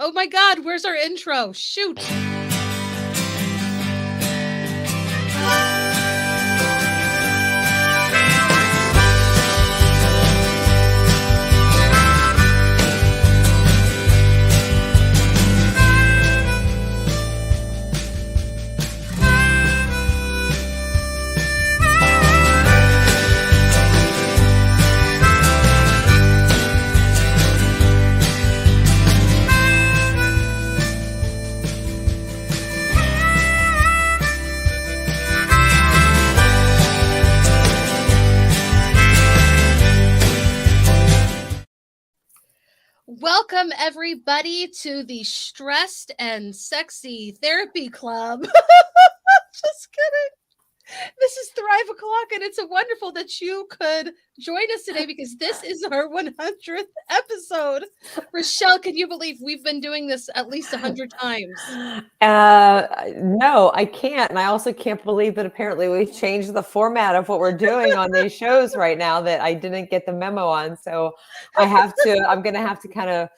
Oh my God, where's our intro? Shoot. Welcome, everybody, to the Stressed and Sexy Therapy Club. Just kidding. This is Thrive O'Clock, and it's wonderful that you could join us today because this is our 100th episode. Rachelle, can you believe we've been doing this at least 100 times? No, I can't. And I also can't believe that apparently we've changed the format of what we're doing on these shows right now that I didn't get the memo on. So I'm going to have to kind of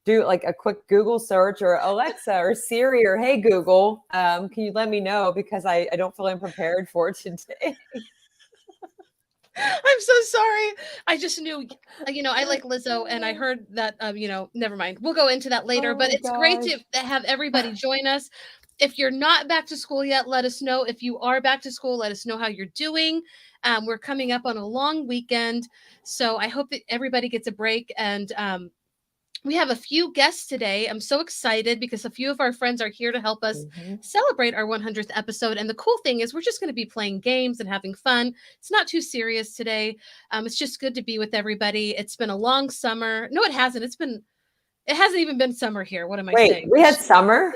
do like a quick Google search or Alexa or Siri or Hey Google, can you let me know because I don't feel I'm prepared for today. I'm so sorry. I just knew, I like Lizzo and I heard that, never mind. We'll go into that later, but it's great to have everybody join us. If you're not back to school yet, let us know. If you are back to school, let us know how you're doing. We're coming up on a long weekend, so I hope that everybody gets a break and, we have a few guests today. I'm so excited because a few of our friends are here to help us celebrate our 100th episode. And the cool thing is we're just going to be playing games and having fun. It's not too serious today. It's just good to be with everybody. It's been a long summer. No, it hasn't. It hasn't even been summer here. What am I saying? We had summer?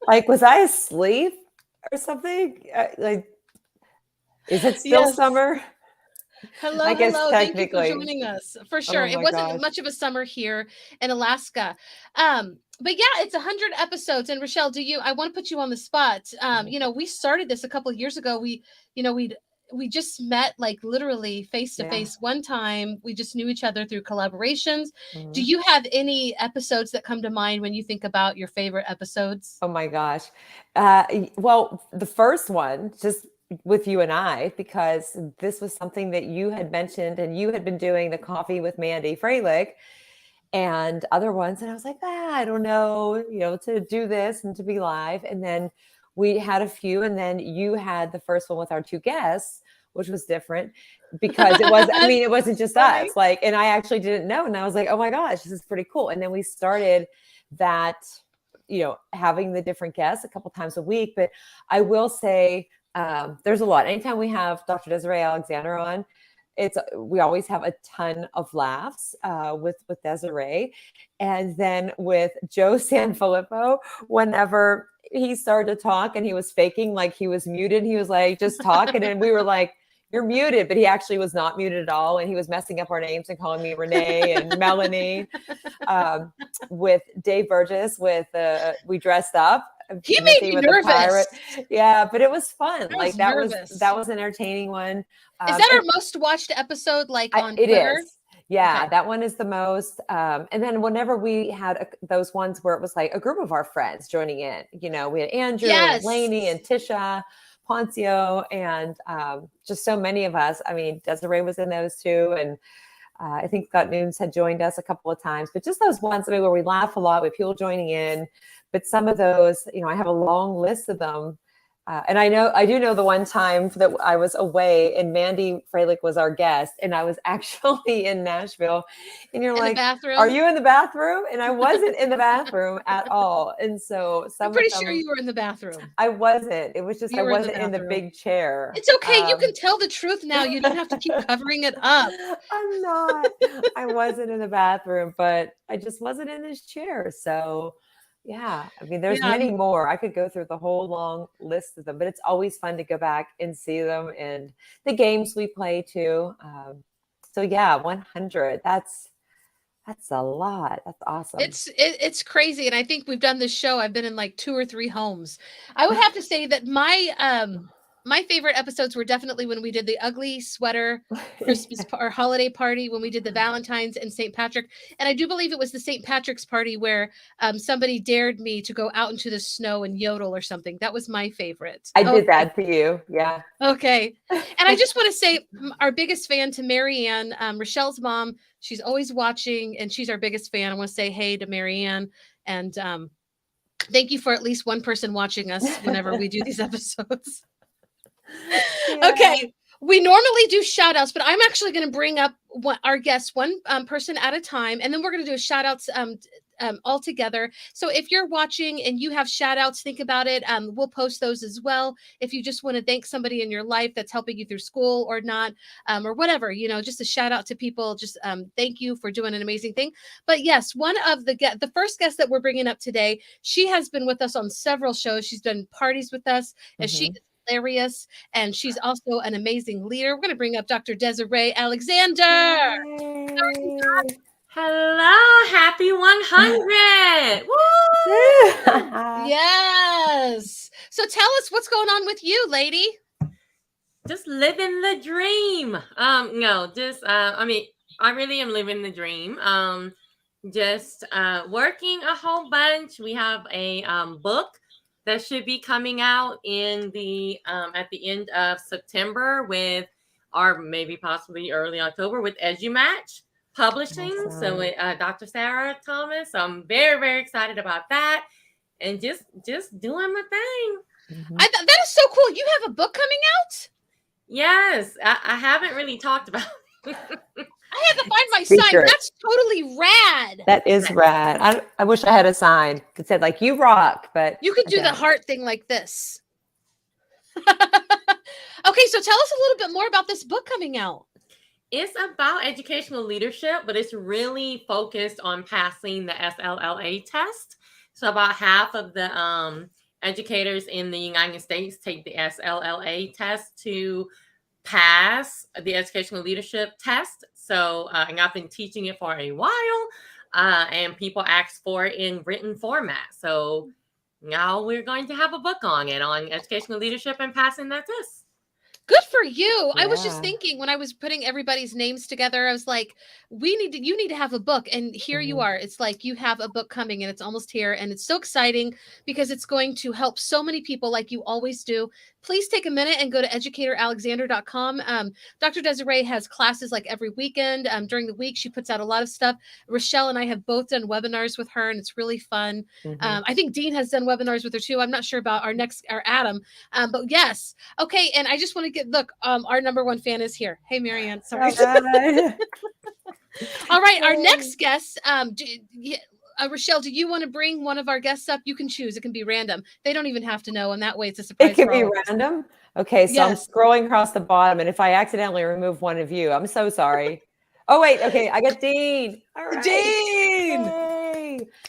Like, was I asleep or something? Is it still summer? Hello. Thank you for joining us. For sure. It wasn't much of a summer here in Alaska. But yeah, it's 100 episodes. And Rachelle, I want to put you on the spot. We started this a couple of years ago. We just met like literally face to face one time. We just knew each other through collaborations. Do you have any episodes that come to mind when you think about your favorite episodes? Oh my gosh. Well, the first one, just with you and I, because this was something that you had mentioned and you had been doing the coffee with Mandy Freilich and other ones. And I was like, I don't know, to do this and to be live. And then we had a few, and then you had the first one with our two guests, which was different because it wasn't just us. Like, and I actually didn't know. And I was like, oh my gosh, this is pretty cool. And then we started that, having the different guests a couple times a week. But I will say, there's a lot. Anytime we have Dr. Desiree Alexander on, we always have a ton of laughs with Desiree. And then with Joe Sanfilippo, whenever he started to talk and he was faking like he was muted, he was like just talking and we were like, you're muted, but he actually was not muted at all. And he was messing up our names and calling me Renee and Melanie. With Dave Burgess, we dressed up. He made me nervous. Yeah, but it was fun. That was an entertaining one. Is that our most watched episode? On Twitter? It is. Yeah, okay. That one is the most. And then whenever we had those ones where it was like a group of our friends joining in, we had Andrew and Lainey and Tisha Poncio and just so many of us. I mean, Desiree was in those too. And I think Scott Nunes had joined us a couple of times, but just those ones where we laugh a lot with people joining in. But some of those, I have a long list of them. And I do know the one time that I was away and Mandy Freilich was our guest and I was actually in Nashville and you're like, are you in the bathroom? And I wasn't in the bathroom at all. And so I'm pretty sure you were in the bathroom. I wasn't. It was just, I wasn't in the big chair. It's okay. You can tell the truth now. You don't have to keep covering it up. I'm not. I wasn't in the bathroom, but I just wasn't in this chair. So yeah, I mean, there's many more. I could go through the whole long list of them, but it's always fun to go back and see them and the games we play too. So yeah, 100. That's a lot. That's awesome. It's crazy, and I think we've done this show. I've been in like 2 or 3 homes. I would have to say that my my favorite episodes were definitely when we did the ugly sweater Christmas or holiday party, when we did the Valentine's and St. Patrick. And I do believe it was the St. Patrick's party where somebody dared me to go out into the snow and yodel or something. That was my favorite. I did that to you. Yeah. Okay. And I just want to say our biggest fan to Marianne, Rachelle's mom. She's always watching and she's our biggest fan. I want to say hey to Marianne. And thank you for at least one person watching us whenever we do these episodes. Yeah. Okay. We normally do shout outs, but I'm actually going to bring up our guests one person at a time. And then we're going to do a shout outs all together. So if you're watching and you have shout outs, think about it. We'll post those as well. If you just want to thank somebody in your life that's helping you through school or not, or whatever, just a shout out to people. Just thank you for doing an amazing thing. But yes, one of the first guest that we're bringing up today, she has been with us on several shows. She's done parties with us, and she is hilarious, and she's also an amazing leader. We're going to bring up Dr. Desiree Alexander. Hello, happy 100. Woo! Yes. So tell us what's going on with you, lady. Just living the dream. No, just I really am living the dream. Just working a whole bunch. We have a book that should be coming out in the at the end of September or maybe possibly early October with EduMatch Publishing. Awesome. So with Dr. Sarah Thomas. So I'm very, very excited about that and just doing my thing. That is so cool. You have a book coming out? Yes. I haven't really talked about it. I had to find my sign. That's totally rad. That is rad. I wish I had a sign that said like you rock, but you could do the heart thing like this. Okay, so tell us a little bit more about this book coming out. It's about educational leadership, but it's really focused on passing the SLLA test. So about half of the educators in the United States take the SLLA test to pass the educational leadership test. So, and I've been teaching it for a while, and people ask for it in written format. So now we're going to have a book on it, on educational leadership and passing that test. Good for you. Yeah. I was just thinking when I was putting everybody's names together, I was like, you need to have a book. And here you are. It's like you have a book coming and it's almost here. And it's so exciting because it's going to help so many people like you always do. Please take a minute and go to educatoralexander.com. Dr. Desiree has classes like every weekend. During the week, she puts out a lot of stuff. Rachelle and I have both done webinars with her and it's really fun. I think Dene has done webinars with her too. I'm not sure about our Adam, but yes. Okay. And I just want to look, our number one fan is here. Hey, Marianne. Sorry. All right. Our next guest, Rachelle, do you want to bring one of our guests up? You can choose. It can be random. They don't even have to know. And that way it's a surprise. It can be random. Okay. So yes. I'm scrolling across the bottom. And if I accidentally remove one of you, I'm so sorry. Oh, wait. Okay. I got Dene. All right. Dene.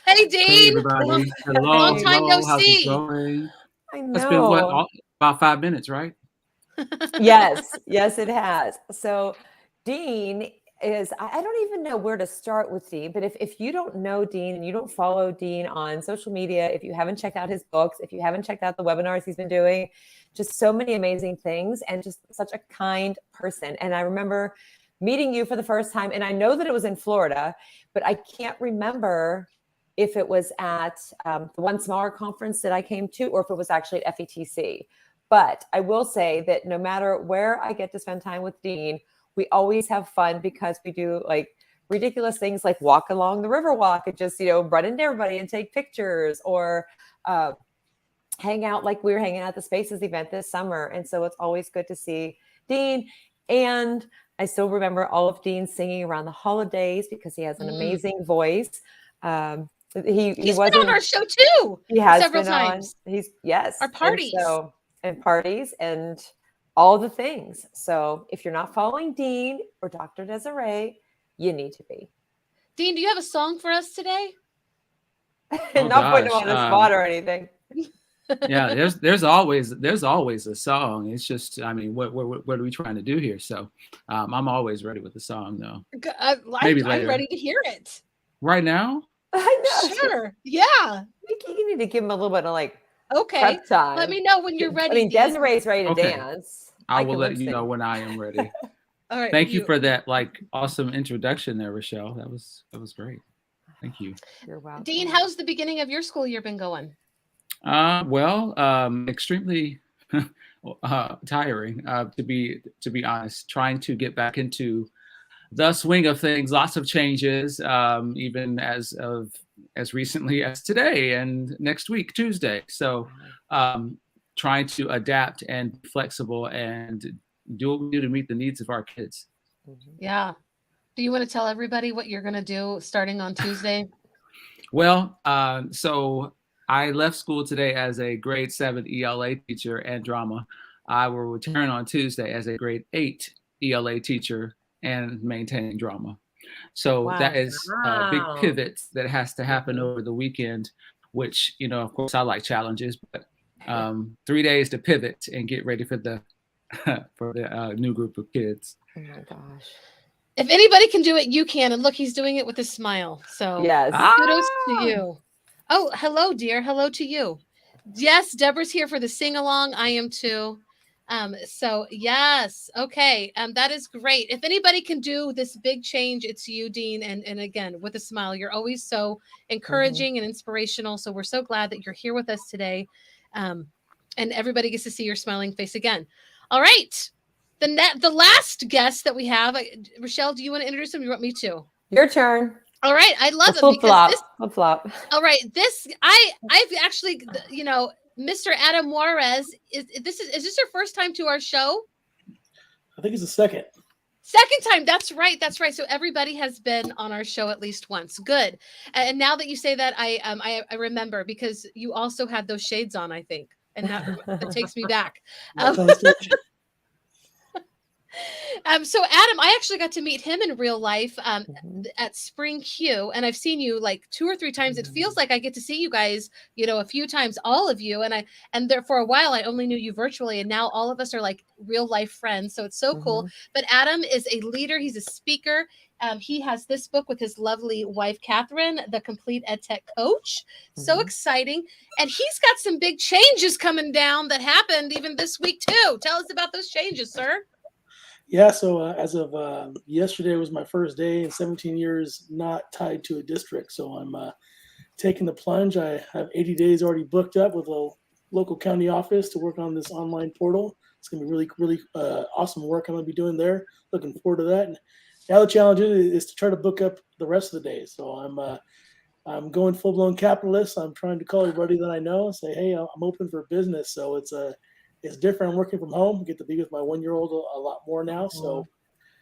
Hey, Dene. Hey, everybody. Hello. Long time no How's see. It going? I know. It's been about 5 minutes, right? Yes, it has. So Dene is, I don't even know where to start with Dene, but if you don't know Dene and you don't follow Dene on social media, if you haven't checked out his books, if you haven't checked out the webinars he's been doing, just so many amazing things and just such a kind person. And I remember meeting you for the first time, and I know that it was in Florida, but I can't remember if it was at the One Smaller conference that I came to, or if it was actually at FETC. But I will say that no matter where I get to spend time with Dene, we always have fun because we do like ridiculous things like walk along the river walk and just, run into everybody and take pictures or hang out like we were hanging out at the Spaces event this summer. And so it's always good to see Dene. And I still remember all of Dene singing around the holidays because he has an amazing voice. He's been on our show too. He has several been times. Our parties. And parties and all the things. So if you're not following Dene or Dr. Desiree, you need to be. Dene, do you have a song for us today? Not putting him on the spot or anything. Yeah, there's always a song. It's just, what are we trying to do here? So I'm always ready with the song though. Maybe later. I'm ready to hear it. Right now? I know. Sure. Yeah. You need to give him a little bit of like Okay. Prep time. Let me know when you're ready. I mean, Dean. Desiree's ready to Okay. dance. I will can let lip you know sync. when I am ready. All right. Thank you for that awesome introduction there, Rachelle. That was great. Thank you. You're welcome. Dean, how's the beginning of your school year been going? Extremely tiring, to be honest. Trying to get back into the swing of things, lots of changes, even as recently as today and next week, Tuesday. So trying to adapt and be flexible and do what we do to meet the needs of our kids. Yeah. Do you want to tell everybody what you're going to do starting on Tuesday? Well, so I left school today as a grade 7 ELA teacher and drama. I will return on Tuesday as a grade 8 ELA teacher and maintaining drama. So that is a big pivot that has to happen over the weekend, which, of course, I like challenges, but 3 days to pivot and get ready for the new group of kids. Oh my gosh. If anybody can do it, you can. And look, he's doing it with a smile. So yes, kudos to you. Oh, hello, dear. Hello to you. Yes, Deborah's here for the sing along. I am too. So yes, okay. That is great. If anybody can do this big change, it's you, Dean. And again, with a smile, you're always so encouraging and inspirational. So we're so glad that you're here with us today. And everybody gets to see your smiling face again. All right. The last guest that we have, Rachelle, do you want to introduce him? You want me to? Your turn. All right. I love it flip because flop. All right. I've actually, Mr. Adam Juarez, is this your first time to our show? I think it's the second. Second time. That's right. That's right. So everybody has been on our show at least once. Good. And now that you say that, I remember because you also had those shades on, I think. And that takes me back. So Adam, I actually got to meet him in real life at Spring Q, and I've seen you like 2 or 3 times. It feels like I get to see you guys, a few times, all of you. And there for a while, I only knew you virtually, and now all of us are like real life friends. So it's so cool. But Adam is a leader. He's a speaker. He has this book with his lovely wife, Catherine, The Complete EdTech Coach. So exciting. And he's got some big changes coming down that happened even this week too. Tell us about those changes, sir. Yeah, so as of yesterday was my first day in 17 years not tied to a district. So I'm taking the plunge. I have 80 days already booked up with a local county office to work on this online portal. It's going to be really, really awesome work I'm going to be doing there. Looking forward to that. And now the challenge is to try to book up the rest of the days. So I'm going full-blown capitalist. I'm trying to call everybody that I know and say, hey, I'm open for business. So it's different. I'm working from home. I get to be with my 1-year-old a lot more now. So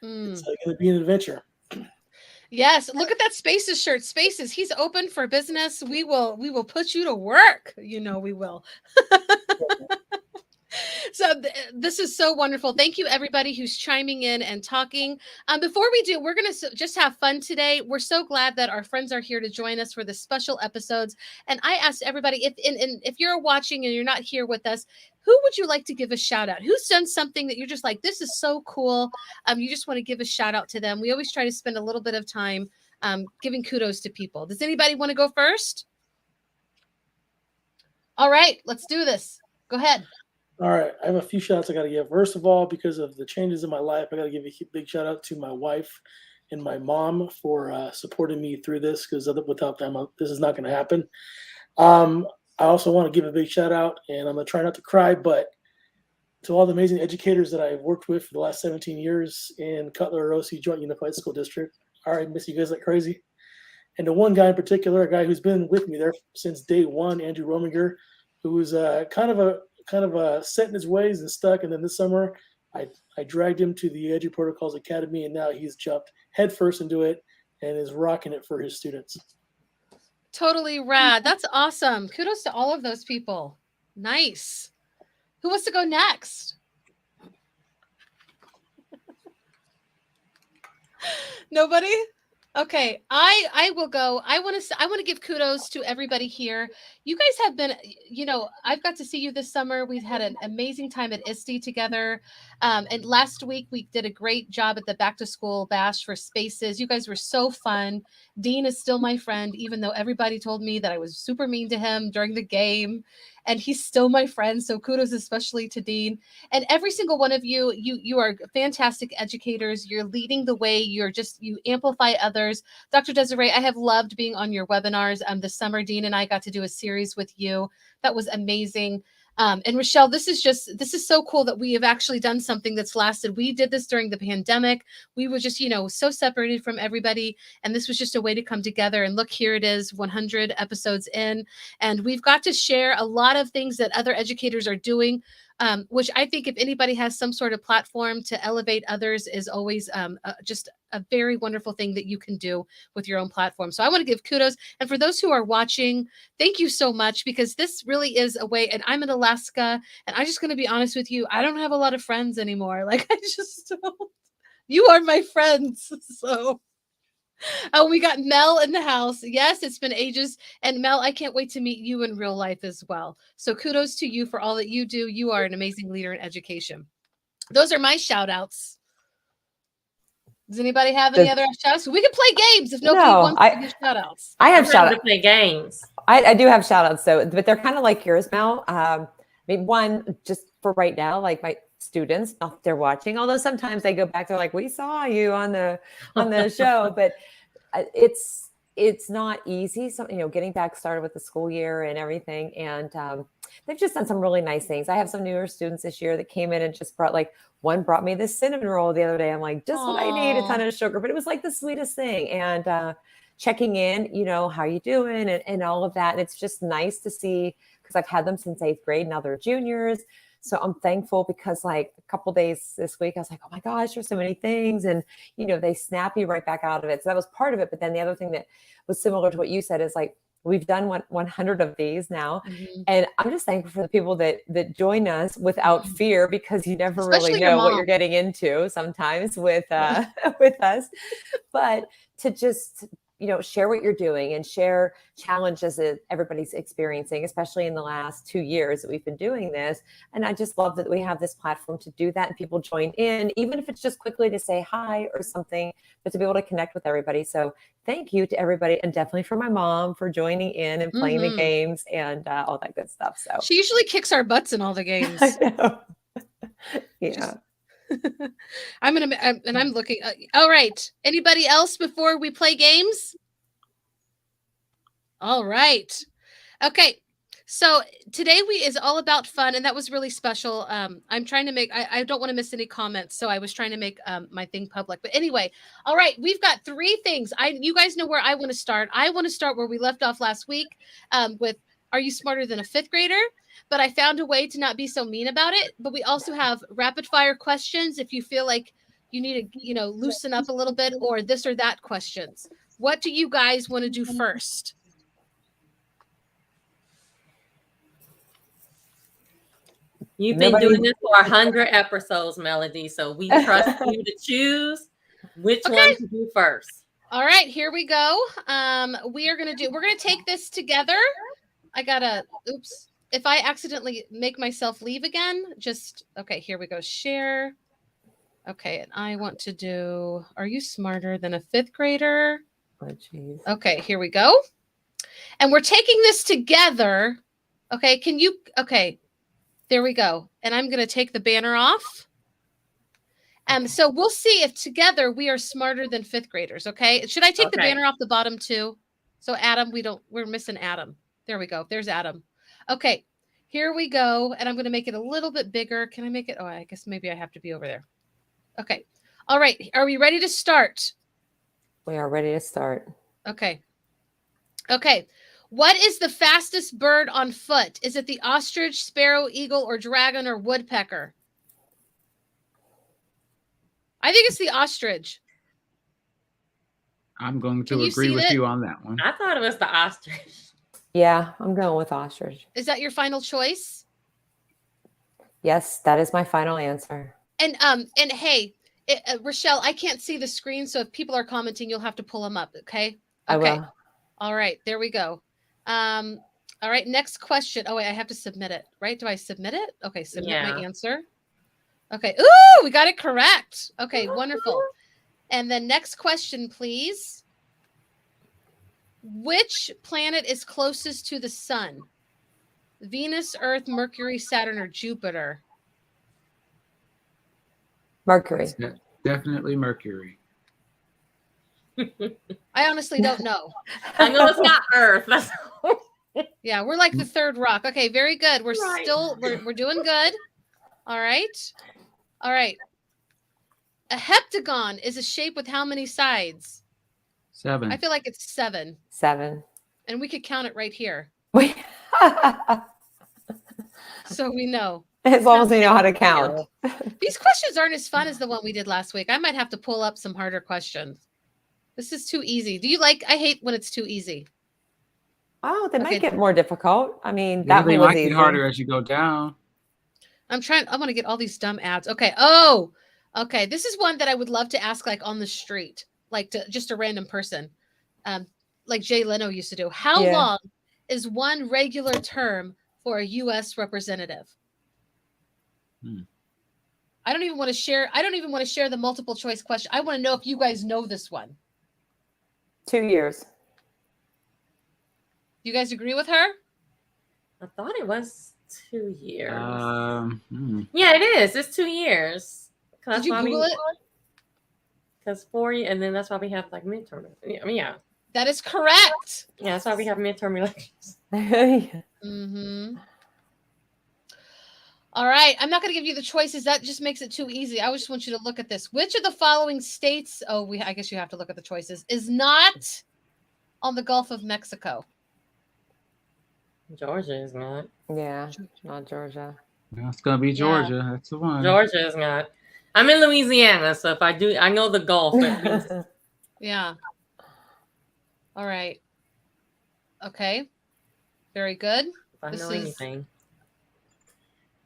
it's going to be an adventure. Yes. Look at that Spaces shirt. Spaces. He's open for business. We will put you to work. We will. So this is so wonderful. Thank you, everybody who's chiming in and talking. Before we do, we're going to just have fun today. We're so glad that our friends are here to join us for the special episodes. And I asked everybody, if you're watching and you're not here with us, who would you like to give a shout out? Who's done something that you're just like, this is so cool. You just want to give a shout out to them. We always try to spend a little bit of time giving kudos to people. Does anybody want to go first? All right, let's do this. Go ahead. All right. I have a few shout outs I got to give. First of all, because of the changes in my life, I got to give a big shout out to my wife and my mom for supporting me through this, because without them, this is not going to happen. I also want to give a big shout out, and I'm going to try not to cry, but to all the amazing educators that I've worked with for the last 17 years in Cutler-Rossi Joint Unified School District. I miss you guys like crazy. And the one guy in particular, a guy who's been with me there since day one, Andrew Rominger, who was kind of set in his ways and stuck. And then this summer, I dragged him to the Edu Protocols Academy, and now he's jumped headfirst into it and is rocking it for his students. Totally rad. That's awesome. Kudos to all of those people. Nice. Who wants to go next? Nobody? Okay, I will go. I want to give kudos to everybody here. You guys have been, I've got to see you this summer. We've had an amazing time at ISTE together. And last week we did a great job at the back to school bash for Spaces. You guys were so fun. Dean is still my friend, even though everybody told me that I was super mean to him during the game. and he's still my friend. So kudos especially to Dean. And every single one of you, you are fantastic educators. You're leading the way. You amplify others. Dr. Desiree, I have loved being on your webinars. This summer, Dean and I got to do a series with you. That was amazing. And Rachelle, this is so cool that we have actually done something that's lasted. We did this during the pandemic. We were just, so separated from everybody. And this was just a way to come together. And look, here it is, 100 episodes in. And we've got to share a lot of things that other educators are doing, which I think if anybody has some sort of platform to elevate others is always just a very wonderful thing that you can do with your own platform. So I want to give kudos. And for those who are watching, thank you so much, because this really is a way. And I'm in Alaska, and I'm just going to be honest with you. I don't have a lot of friends anymore. Like, I just don't. You are my friends. So, oh, we got Mel in the house. Yes, it's been ages. And Mel, I can't wait to meet you in real life as well. So kudos to you for all that you do. You are an amazing leader in education. Those are my shout outs. Does anybody have any other shout outs? We can play games if nobody wants to give shout outs. I have shout outs to play games. I do have shout outs, though, but they're kind of like yours, Mel. I mean, one, just for right now, like my students, not that they're watching, although sometimes they go back, they're like, we saw you on the show, but it's not easy. So, getting back started with the school year and everything. And they've just done some really nice things. I have some newer students this year that came in and just one brought me this cinnamon roll the other day. I'm like, just what I need, a ton of sugar, but it was like the sweetest thing. And checking in, how you doing and all of that. And it's just nice to see, because I've had them since 8th grade. Now they're juniors. So I'm thankful, because like a couple days this week, I was like, oh my gosh, there's so many things. And, they snap you right back out of it. So that was part of it. But then the other thing that was similar to what you said is like, we've done 100 of these now. Mm-hmm. And I'm just thankful for the people that join us without fear, because you never really know what you're getting into sometimes with with us. But to just share what you're doing and share challenges that everybody's experiencing, especially in the last 2 years that we've been doing this. And I just love that we have this platform to do that, and people join in, even if it's just quickly to say hi or something, but to be able to connect with everybody. So thank you to everybody, and definitely for my mom for joining in and playing the games and all that good stuff. So she usually kicks our butts in all the games. I know. Yeah. I'm looking. All right. Anybody else before we play games? All right. Okay. So today is all about fun, and that was really special. I'm trying to make, I don't want to miss any comments, so I was trying to make my thing public. But anyway, all right, we've got 3 things. You guys know where I want to start. I want to start where we left off last week with, are you smarter than a 5th grader? But I found a way to not be so mean about it. But we also have rapid fire questions if you feel like you need to, loosen up a little bit, or this or that questions. What do you guys want to do first? You've been doing this for 100 episodes, Melody. So we trust you to choose which one to do first. All right, here we go. We're going to take this together. Oops. If I accidentally make myself leave again, okay, here we go. Share. Okay, and I want to do, are you smarter than a 5th grader? Oh, geez. Okay, here we go. And we're taking this together. Okay, there we go. And I'm going to take the banner off. So we'll see if together we are smarter than 5th graders. Okay, should I take the banner off the bottom too? So Adam, we're missing Adam. There we go. There's Adam. Okay, here we go. And I'm going to make it a little bit bigger. Can I make it? Oh, I guess maybe I have to be over there. Okay. All right. Are we ready to start? We are ready to start. Okay. What is the fastest bird on foot? Is it the ostrich, sparrow, eagle, or dragon, or woodpecker? I think it's the ostrich. I'm going to agree with you on that one. I thought it was the ostrich. Yeah, I'm going with ostrich. Is that your final choice? Yes, that is my final answer. And hey, Rachelle, I can't see the screen, so if people are commenting, you'll have to pull them up. Okay. I will. All right, there we go. All right, next question. Oh wait, I have to submit it, right? Do I submit it? Okay, submit my answer. Okay. Ooh, we got it correct. Okay, wonderful. And then next question, please. Which planet is closest to the sun? Venus, Earth, Mercury, Saturn, or Jupiter? Mercury. Definitely Mercury. I honestly don't know. I know it's not Earth. Yeah, we're like the third rock. Okay, very good. We're Right. still we're doing good. All right. All right. A heptagon is a shape with how many sides? 7. I feel like it's 7. 7. And we could count it right here. Wait. So we know. As long as we know how to count. These questions aren't as fun as the one we did last week. I might have to pull up some harder questions. This is too easy. Do you like, I hate when it's too easy. Oh, they Okay. might get more difficult. I mean, Yeah, that they one was might easy. get harder as you go down. I want to get all these dumb ads. Okay. Oh, okay. This is one that I would love to ask like on the street, like to just a random person. Like Jay Leno used to do. How Yeah. long is one regular term for a U.S. representative? I don't even want to share the multiple choice question. I want to know if you guys know this one. 2 years. You guys agree with her? I thought it was 2 years. Hmm. Yeah, it is. It's 2 years. Did you Google it? Because 4 years, and then that's why we have like midterm. I mean, yeah. That is correct. Yeah, that's why we have midterm elections. Mm-hmm. All right. I'm not going to give you the choices. That just makes it too easy. I just want you to look at this. Which of the following states, I guess you have to look at the choices, is not on the Gulf of Mexico? Georgia is not. Yeah, not Georgia. Well, it's gonna be Georgia. Yeah. That's the one. Georgia is not. I'm in Louisiana, so if I do, I know the Gulf at least. Yeah. All right. Okay. Very good. If I know anything.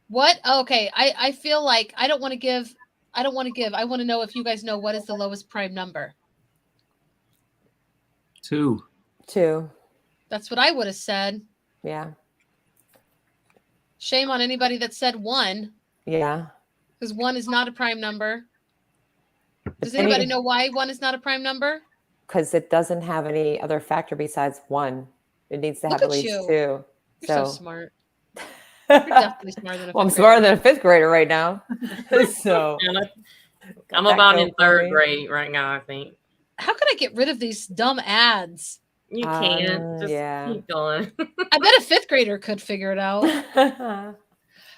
What? Okay. I feel like I want to give. I want to know if you guys know what is the lowest prime number. 2. 2. That's what I would have said. Yeah. Shame on anybody that said 1. Yeah. Because 1 is not a prime number. Does anybody know why 1 is not a prime number? Because it doesn't have any other factor besides 1. It needs to have at least 2. You're so smart. You're definitely smarter than a fifth I'm smarter than a 5th grader right now. So I'm about in 3rd grade right now, I think. How can I get rid of these dumb ads? You can. Just keep going. I bet a 5th grader could figure it out.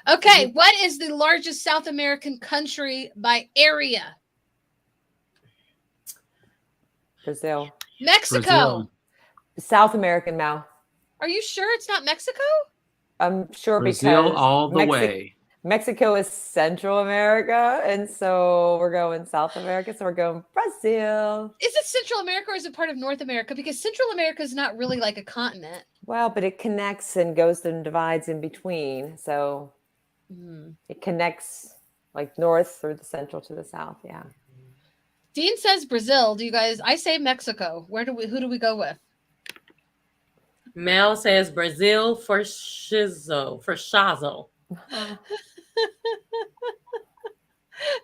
Okay, what is the largest South American country by area? Brazil. Mexico. Brazil. South American, Mal. Are you sure it's not Mexico? I'm sure Brazil because all the way. Mexico is Central America, and so we're going South America, so we're going Brazil. Is it Central America or is it part of North America? Because Central America is not really like a continent. Well, but it connects and goes and divides in between, so it connects like north through the central to the south. Yeah. Dean says Brazil. Do you guys? I say Mexico. Who do we go with? Mel says Brazil for Shazo.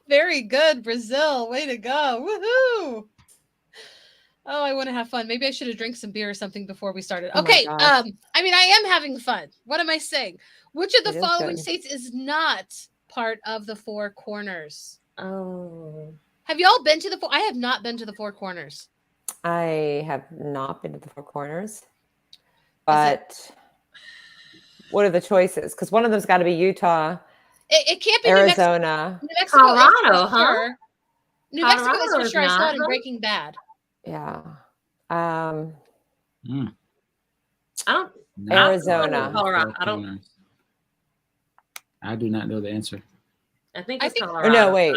Very good, Brazil. Way to go. Woohoo. Oh, I want to have fun. Maybe I should have drank some beer or something before we started. Okay. I mean, I am having fun. What am I saying? Which of the following states is not part of the Four Corners? Oh. Have y'all been to I have not been to the Four Corners. I have not been to the Four Corners. But what are the choices? Because one of them's got to be Utah. It can't be Arizona. New Mexico. Colorado, huh? Sure. New Mexico is for sure. I saw it in Breaking Bad. Yeah. I don't. Arizona. Colorado. I don't. I do not know the answer. I think it's Colorado. Or no, wait.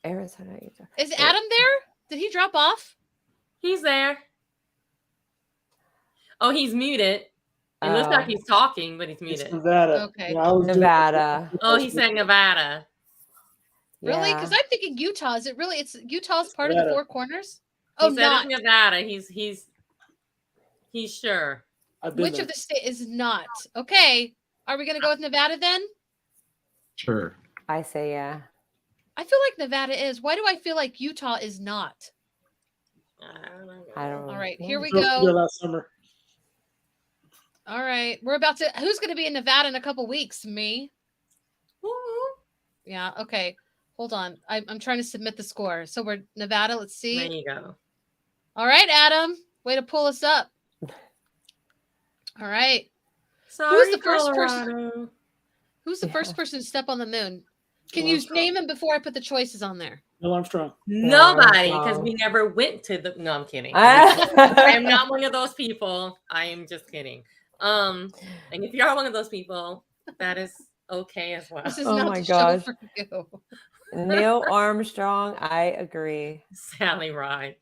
Arizona. Utah. Is Adam there? Did he drop off? He's there. Oh, he's muted. It looks like he's talking, but he's muted. It's Nevada. Okay. Yeah, Nevada. Oh, he said Nevada. Really? Because I'm thinking Utah. Is it really? It's Utah's part of the Four Corners. Oh, he said not it's Nevada. He's sure. Which of the state is not? Okay. Are we going to go with Nevada then? Sure. I say yeah. I feel like Nevada is. Why do I feel like Utah is not? I don't know. I don't know. All right, here we go. Last summer. All right. We're about to. Who's going to be in Nevada in a couple weeks? Me. Woo-hoo. Yeah. Okay. Hold on. I'm trying to submit the score. So we're Nevada. Let's There see. you go. All right, Adam. Way to pull us up. All right. Sorry, the first person? Colorado. Who's the first person to step on the moon? Can Neil you Armstrong. name him before I put the choices on there? Neil Armstrong. Nobody, because Armstrong. we never went to the. No, I'm kidding. I am not one of those people. I am just kidding. And if you are one of those people, that is okay as well. This is Oh not my the gosh. show for you. Neil Armstrong, I agree. Sally Ride.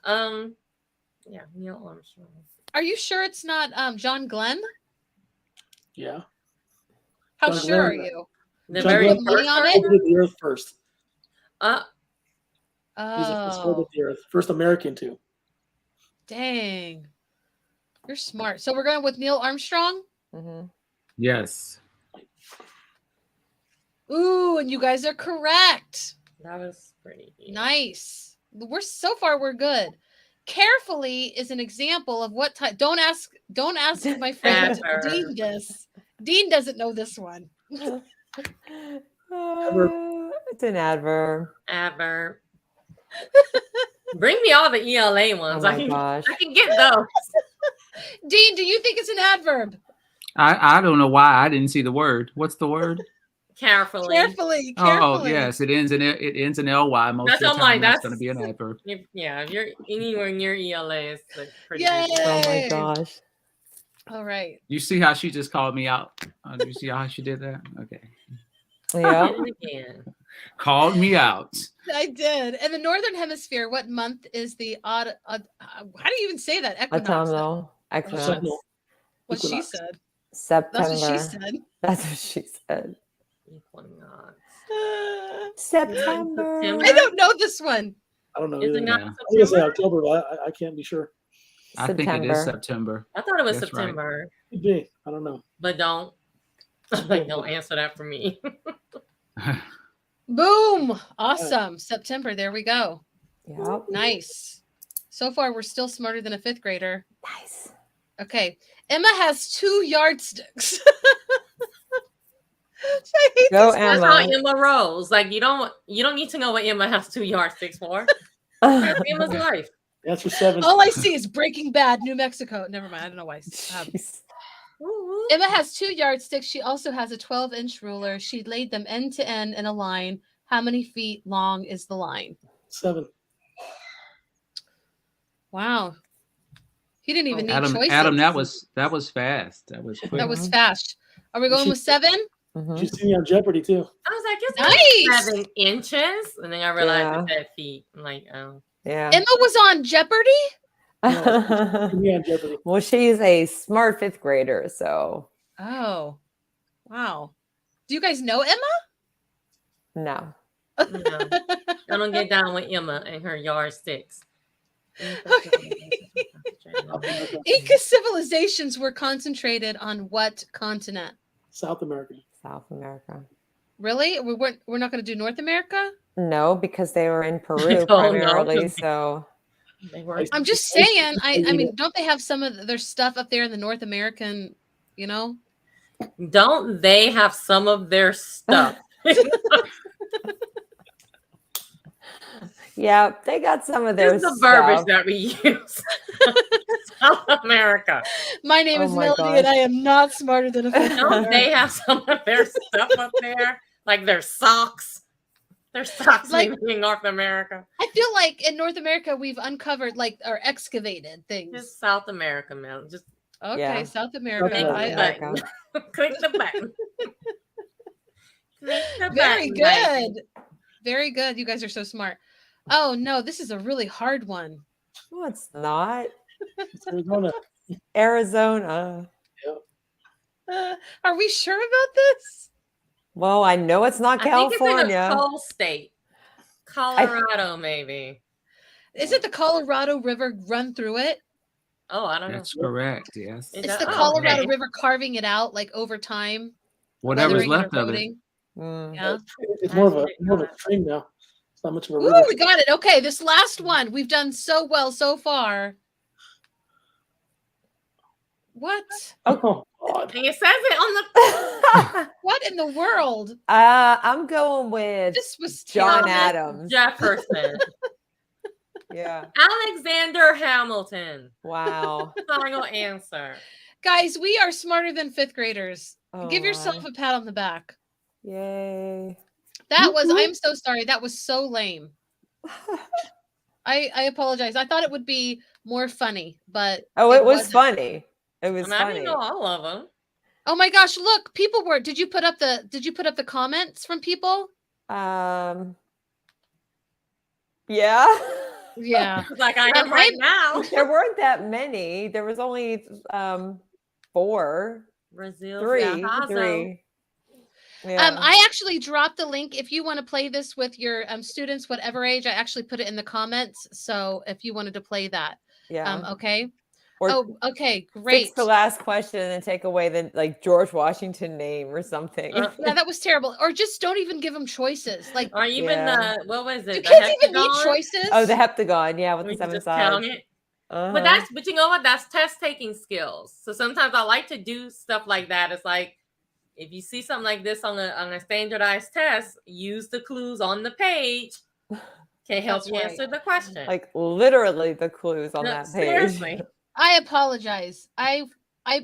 Yeah, Neil Armstrong. Are you sure it's not John Glenn? Yeah. How John sure are Glenn. you? The John very Glenn. Money first on it? person? Orbited the Earth first. He's the first to orbit Oh, the Earth. First American to. dang. You're smart. So we're going with Neil Armstrong? Mhm. Yes. Ooh, and you guys are correct. That was pretty. Nice. We're good. Carefully is an example of what type. Don't ask my friend Ever. Dean this. Dean doesn't know this one. It's an adverb. Adverb. Bring me all the ELA Oh ones. my gosh. I can get those. Dean, do you think it's an adverb? I don't know why I didn't see the word. What's the word? Carefully. Carefully. Oh yes, it ends in ly. Most That's of the I'm like, time, that's that's- going to be an adverb. If you're anywhere near ELA, it's like pretty Yay! good. Oh my Hey. gosh. All right. You see how she just called me out? You see how she did that? Okay, Yeah. Did it again. called me out. I did. In the northern hemisphere, what month is the how do you even say that? Equinox. Autumnal That's equinox. Autumnal. what she Equinox. said. September. That's what she said. That's what she said. Equinox. September. I don't know this one. I don't know Is either. it not Yeah. I'm gonna say September? October, but I can't be sure. I think it is September. I thought it was That's right. September, Could be. I don't know. but don't. Like, don't answer that for me. Boom. Awesome. September. There we go. Yep. Nice. So far, we're still smarter than a fifth grader. Nice. Okay. Emma has 2 yardsticks. I hate Go this. That's how Emma. Emma rolls. Like you don't need to know what Emma has 2 yardsticks for. That's Emma's life. That's for 7. All I see is Breaking Bad, New Mexico. Never mind. I don't know why. Jeez. Emma has 2 yardsticks. She also has a 12-inch ruler. She laid them end to end in a line. How many feet long is the line? 7. Wow. He didn't even need Adam, choices. Adam, that was fast. That was quick. That was fast. Are we going with 7? Mhm. She's seen me on Jeopardy too. I was like, it's Nice. 7 inches, and then I realized Yeah. it's at feet. I'm like, oh, Yeah. Emma was on Jeopardy? Seen me on Jeopardy. Well, she's a smart fifth grader, so Oh. Wow. Do you guys know Emma? no. no. I don't get down with Emma and her yardsticks. Inca civilizations were concentrated on what continent? South America. South America. Really? We're not going to do North America? No, because they were in Peru Oh, no, primarily. 'cause- So They were. I'm just saying. I mean, don't they have some of their stuff up there in the North American, you know? Don't they have some of their stuff? yeah, they got some of their This is the verbiage stuff. that we use. South America. My name Oh is my Melody, gosh. and I am not smarter than a fifth Don't grader. they have some of their stuff up there? Like their socks. Their socks Like- maybe in North America. I feel like in North America we've uncovered or excavated things. Just South America, man. Just Okay, Yeah. South America. South I- America. click the button. Click the Very button, baby. good. Very good. You guys are so smart. Oh no, this is a really hard one. No, it's not. It's Arizona. Arizona. Are we sure about this? Well, I know it's not I think it's in California. a cold state. Colorado, maybe. Isn't the Colorado River run through it? Oh, I don't know. That's correct. Yes. Is It's that- the oh, Colorado okay. River carving it out over time. Whatever's weathering and left of it. eroding. Mm. Yeah. It's more of a stream now. It's not much of a Ooh, river. we got it. Okay, this last one. We've done so well so far. What? Oh God. And it says it on the What in the world? I'm going with This was John terrible. Adams. Jefferson. Yeah. Alexander Hamilton. Wow. Final answer. Guys, we are smarter than fifth graders. Oh, Give yourself my. a pat on the back. Yay. That was, I'm so sorry. That was so lame. I apologize. I thought it would be more funny, but Oh, it was wasn't. funny. It was And I funny. didn't know all of them. Oh my gosh, look, people were did you put up the comments from people? Yeah. Yeah. Like I am right now. There weren't that many. There was only 4. Brazil. 3. Yeah. I actually dropped the link if you want to play this with your students, whatever age. I actually put it in the comments. So if you wanted to play that, Yeah. okay. Or okay, great. fix the last question and then take away the like George Washington name or something. Yeah, that was terrible. Or just don't even give them choices. Like, or even what was it? Do The kids even need heptagon? choices? Oh, the heptagon, yeah, with We the can 7 just count sides. it. Uh-huh. But you know what? That's test taking skills. So sometimes I like to do stuff like that. It's like if you see something like this on a standardized test, use the clues on the page. Can help That's you right. answer the question. Like literally the clues on No, that page. seriously. I apologize. I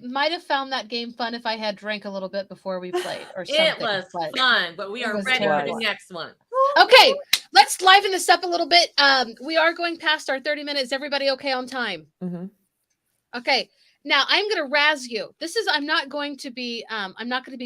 might have found that game fun if I had drank a little bit before we played or something. It was fun, but we it are was ready for terrible. the next one. Okay, let's liven this up a little bit. We are going past our 30 minutes. Everybody okay on time? Mm-hmm. Okay. Now I'm going to razz you. I'm not going to be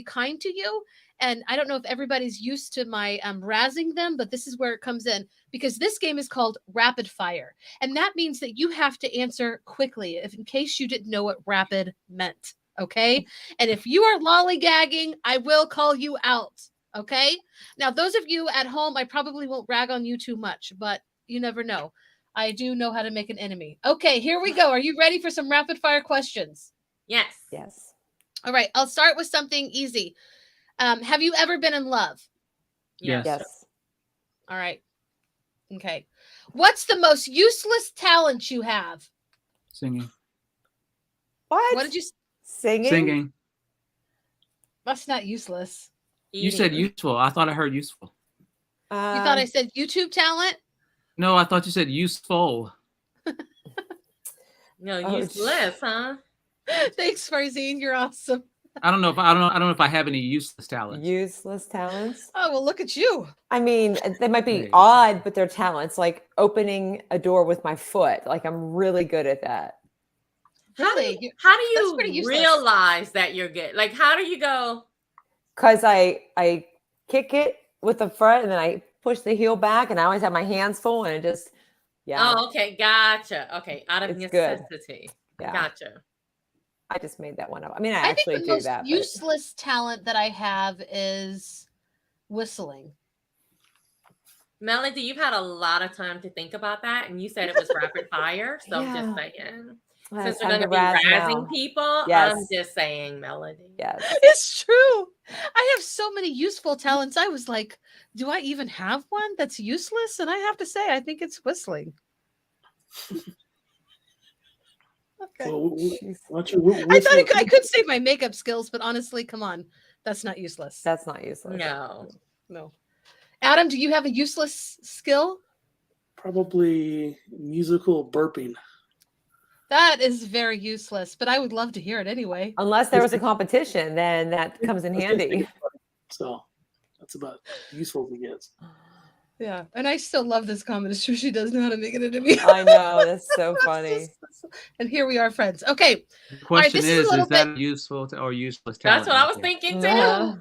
kind to you. And I don't know if everybody's used to my razzing them, but this is where it comes in because this game is called rapid fire. And that means that you have to answer quickly in case you didn't know what rapid meant. Okay. And if you are lollygagging, I will call you out. Okay. Now, those of you at home, I probably won't rag on you too much, but you never know. I do know how to make an enemy. Okay, here we go. Are you ready for some rapid fire questions? Yes. Yes. All right, I'll start with something easy. Have you ever been in love? Yes. Yes. All right. Okay. What's the most useless talent you have? Singing. What? What did you Singing? Singing. That's not useless. You said useful. I thought I heard useful. You thought I said YouTube talent? No, I thought you said useful. No, useless, huh? Thanks, Farzine. You're awesome. I don't know if I have any useless talents. Useless talents. Oh, well, look at you. I mean, they might be Hey. odd, but they're talents. Like opening a door with my foot. Like I'm really good at that. Really? How do That's pretty you useless. realize that you're good? Like, how do you go? Because I kick it with the front and then I push the heel back and I always have my hands full and it just Oh, okay, gotcha. Okay, out of It's good. necessity. Yeah. Gotcha. I just made that one up. I mean, I I actually think the do most that. but- useless talent that I have is whistling. Melody, you've had a lot of time to think about that, and you said it was rapid fire. So Yeah. just saying, Well, since it's we're time going to to be razz razzing now. people, Yes. I'm just saying, Melody. Yes. It's true. I have so many useful talents. I was like, do I even have one that's useless? And I have to say, I think it's whistling. Okay. Well, Jeez. why don't you I thought whistle? I could say my makeup skills, but honestly, come on. That's not useless. That's not useless. No. No. Adam, do you have a useless skill? Probably musical burping. That is very useless, but I would love to hear it anyway. Unless there was a competition, then that comes in handy. So that's about useful as it gets. Yeah. And I still love this comment. She does know how to make it into me. I know. That's so funny. And here we are, friends. Okay. The question this is a is little that useful or useless talent? That's what I out was there? thinking too. Uh,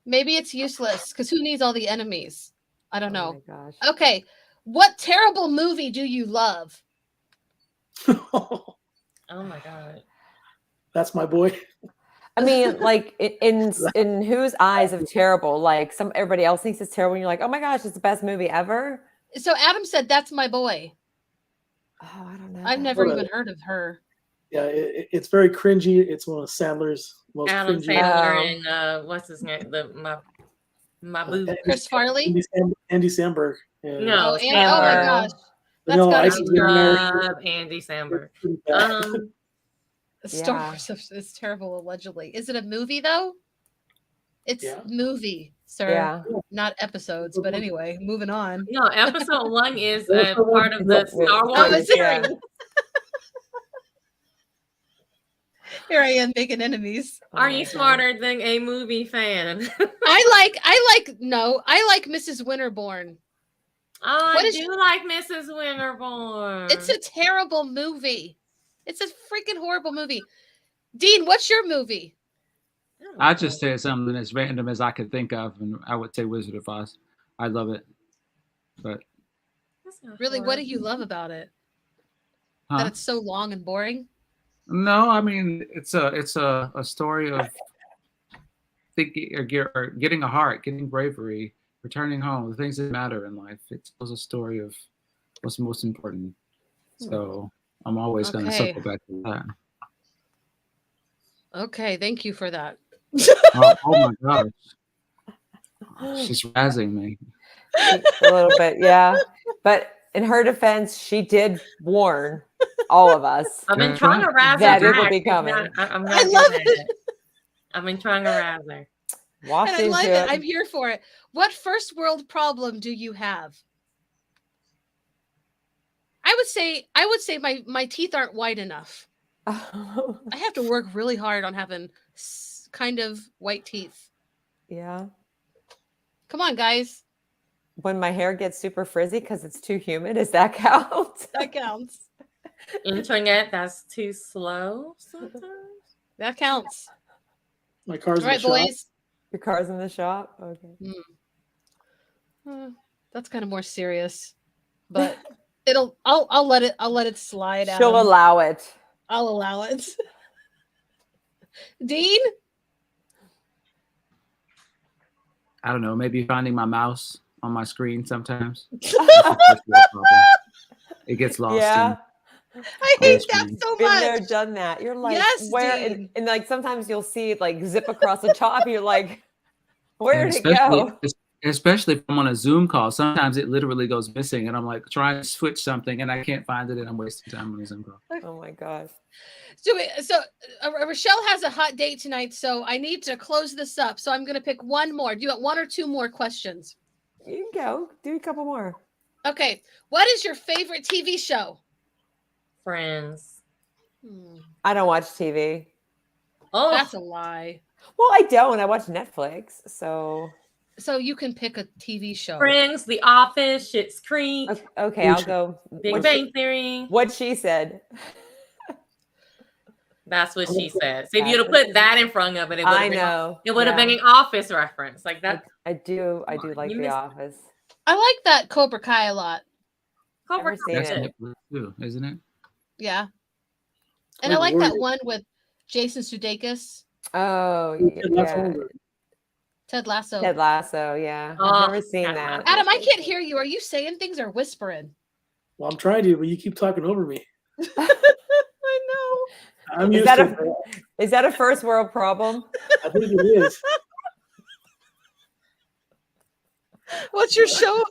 Maybe it's useless because who needs all the enemies? I don't know. Oh my gosh. Okay. What terrible movie do you love? Oh my God. That's my boy. I mean, like in whose eyes of terrible? Like everybody else thinks it's terrible, and you're like, oh my gosh, it's the best movie ever. So Adam said, "That's my boy." Oh, I don't know. I've that. never What even a- heard of her. Yeah, it's very cringy. It's one of Sandler's most Adam cringy. Sandler and what's his name? My boo. Chris Farley? Andy Samberg. And, No, Oh, and, oh my Sandler. gosh. That's Vanilla gotta Ice be is I in there. love Andy Samberg. Pretty bad. Star Yeah. Wars is terrible, allegedly. Is it a movie, though? It's Yeah. movie, sir, Yeah. not episodes. But anyway, moving on. No, episode 1 is Yeah, a part of the it's a Star movie. Oh, Wars is it? Yeah. series. Here I am making enemies. Oh Are my you God. smarter than a movie fan? I like Mrs. Winterbourne. Oh, What I is- do like Mrs. Winterbourne. It's a terrible movie. It's a freaking horrible movie. Dean, what's your movie? I just said something as random as I could think of, and I would say Wizard of Oz. I love it, but That's not Really, what do horrible. you love about it? huh? That it's so long and boring? No, I mean it's a story of thinking or getting a heart, getting bravery, returning home, the things that matter in life. It tells a story of what's most important. So I'm always going to Okay. circle back to that. Okay, thank you for that. Oh my gosh, she's razzing me. A little bit, yeah. But in her defense, she did warn all of us. I've been That's trying to right. razz That her it will back. be It's coming. not- I'm not I good love at it. I've been trying to razz her. Walked And I love into it. I'm here for it. What first world problem do you have? I would say my teeth aren't white enough. I have to work really hard on having kind of white teeth. Yeah. Come on, guys. When my hair gets super frizzy because it's too humid, does that count? That counts. Internet that's too slow sometimes. That counts. My car's All right, in the shop. boys. Your car's in the shop? Okay. That's kind of more serious, but I'll let it slide out. She'll allow it. I'll allow it. Dean? I don't know, maybe finding my mouse on my screen sometimes. It gets lost. Yeah. I hate that so Been there, much. done that. You're like, Yes, where? Dean. And like sometimes you'll see it like zip across the top. You're like, where And did it go? especially if I'm on a Zoom call, sometimes it literally goes missing, and I'm like trying to switch something, and I can't find it, and I'm wasting time on a Zoom call. Oh my gosh. So Rachelle has a hot date tonight, so I need to close this up. So I'm going to pick one more. Do you want one or two more questions? You can go. Do a couple more. Okay. What is your favorite TV show? Friends. I don't watch TV. Oh, That's a lie. Well, I don't. I watch Netflix. So You can pick a TV show. Friends, The Office, Schitt's Creek, okay, I'll go. Big Bang Theory. What she said. That's what she said. So if you'd have put that in front of it, I know. it would have been an Office reference. Like that. I do like You The missed- Office. I like that Cobra Kai a lot. Cobra Never Kai. seen That's it. Netflix too, isn't it? Yeah. And I Like like that Warrior. one with Jason Sudeikis, Oh, Ted Lasso. yeah. Ted Lasso. Ted Lasso, yeah. Oh, I've never seen Ted that. Lasso. Adam, I can't hear you. Are you saying things or whispering? Well, I'm trying to, but you keep talking over me. I know. I'm Is used that to a is that a first world problem? I think it is. What's your show?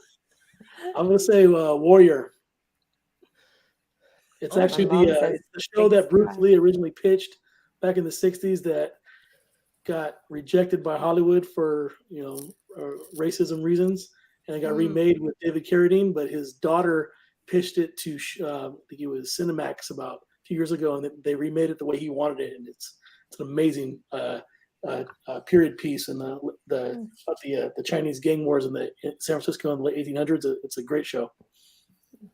I'm gonna say Warrior. It's Oh, actually my mom the says it's the show that Bruce Big Lee originally pitched back in the '60s that got rejected by Hollywood for racism reasons, and it got remade with David Carradine. But his daughter pitched it to I think it was Cinemax about a few years ago, and they remade it the way he wanted it, and it's an amazing period piece in the Chinese gang wars in San Francisco in the late 1800s. It's a great show.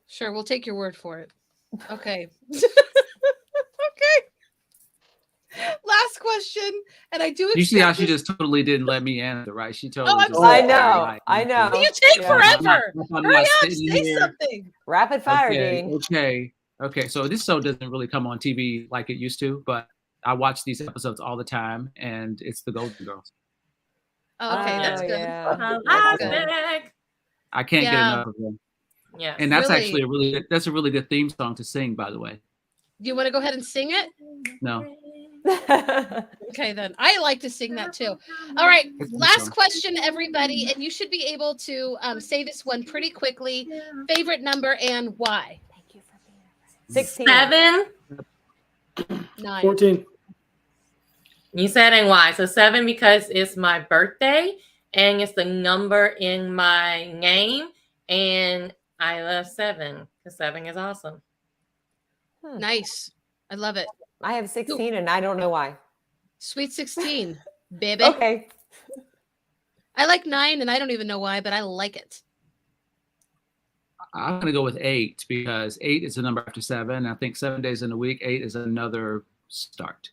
Sure, we'll take your word for it. Okay. Okay. Last question, and I do. You see how expect she this- just totally didn't let me answer, right? She totally. I'm just sorry. I know. You take Yeah. forever. I'm Hurry not up, sitting say here. something. Rapid fire, Okay, Dean. okay. So this show doesn't really come on TV like it used to, but I watch these episodes all the time, and it's the Golden Girls. Oh, okay, that's Oh, good. yeah. That's good. Fantastic. I can't get Yeah. enough of them, Yes. and that's Really? actually a really good theme song to sing, by the way. Do you want to go ahead and sing it? No, Okay, then I like to sing that too. All right, Good last song. question, everybody, and you should be able to say this one pretty quickly. Favorite number and why? 16. 7. 9. 14. You said and why? So 7 because it's my birthday and it's the number in my name, and I love 7 because 7 is awesome. Nice. I love it. I have 16 and I don't know why. Sweet 16, baby. Okay. I like 9 and I don't even know why, but I like it. I'm going to go with 8 because 8 is a number after 7. I think 7 days in a week, 8 is another start.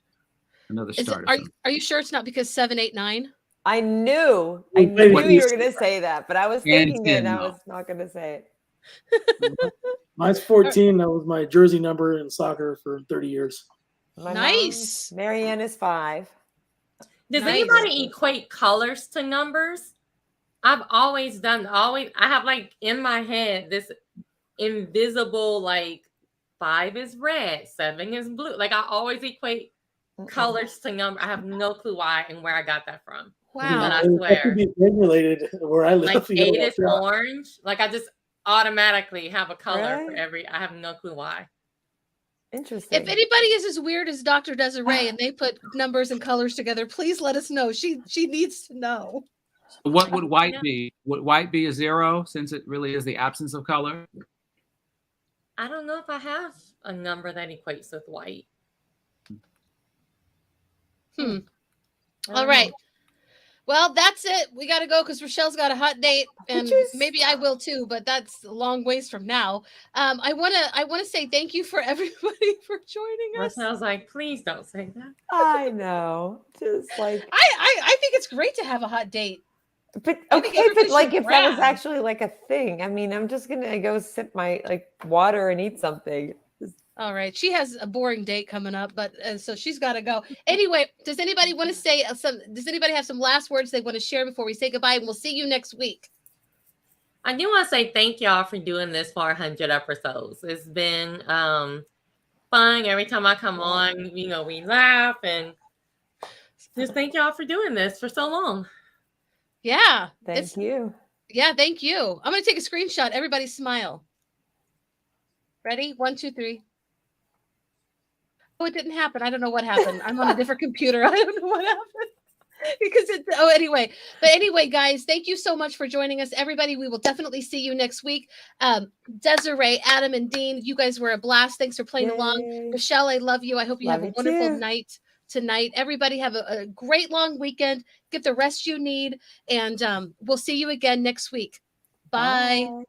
Another start. Are you sure it's not because 7, 8, 9? I knew We you played were against- going to say that, but I was And thinking it 10, and I no. was not going to say it. Mine's 14. That was my jersey number in soccer for 30 years. My Nice. mom, Marianne is 5. Does Nice. anybody equate colors to numbers? I've always I have like in my head this invisible, like 5 is red, 7 is blue. Like I always equate colors to number. I have no clue why and where I got that from. Wow. But I That swear. could be regulated where I live. Like You know, 8 is yeah. orange. Like I just automatically have a color for Really? every. I have no clue why. Interesting. If anybody is as weird as Dr. Desiree and they put numbers and colors together, please let us know. She needs to know. What would white be? Would white be a 0 since it really is the absence of color? I don't know if I have a number that equates with white. All right. Well, that's it. We got to go because Rachelle's got a hot date, and maybe I will too, but that's a long ways from now. I wanna say thank you for everybody for joining us. Rachelle's like, please don't say that. I know. Just like I think it's great to have a hot date. but I think okay, everybody but like should if that was brag. actually like a thing. I mean, I'm just gonna go sip my like water and eat something. All right, she has a boring date coming up, but so she's got to go. Anyway, does anybody want to say does anybody have some last words they want to share before we say goodbye? And we'll see you next week. I do want to say thank y'all for doing this for 100 episodes. It's been fun. Every time I come on, we laugh, and just thank y'all for doing this for so long. Yeah. Thank you. Yeah, thank you. I'm going to take a screenshot. Everybody smile. Ready? 1, 2, 3. Oh, it didn't happen. I don't know what happened. I'm on a different computer. I don't know what happened. Because anyway. But anyway, guys, thank you so much for joining us. Everybody, we will definitely see you next week. Desiree, Adam, and Dean, you guys were a blast. Thanks for playing along. Rachelle, I love you. I hope you have a wonderful night tonight. Everybody have a great long weekend. Get the rest you need. And we'll see you again next week. Bye.